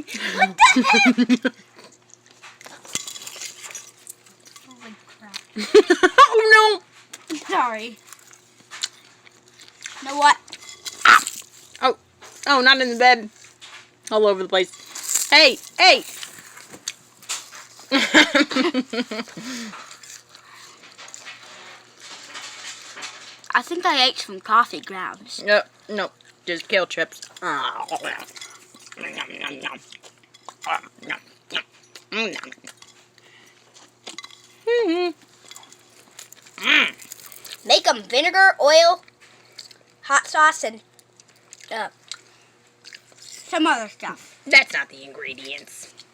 What the heck? Holy crap. Oh no! Sorry. You know what? Oh, not in the bed. All over the place. Hey, hey! I think I ate some coffee grounds. Nope, just kale chips. Make them vinegar, oil, hot sauce, and some other stuff. That's not the ingredients.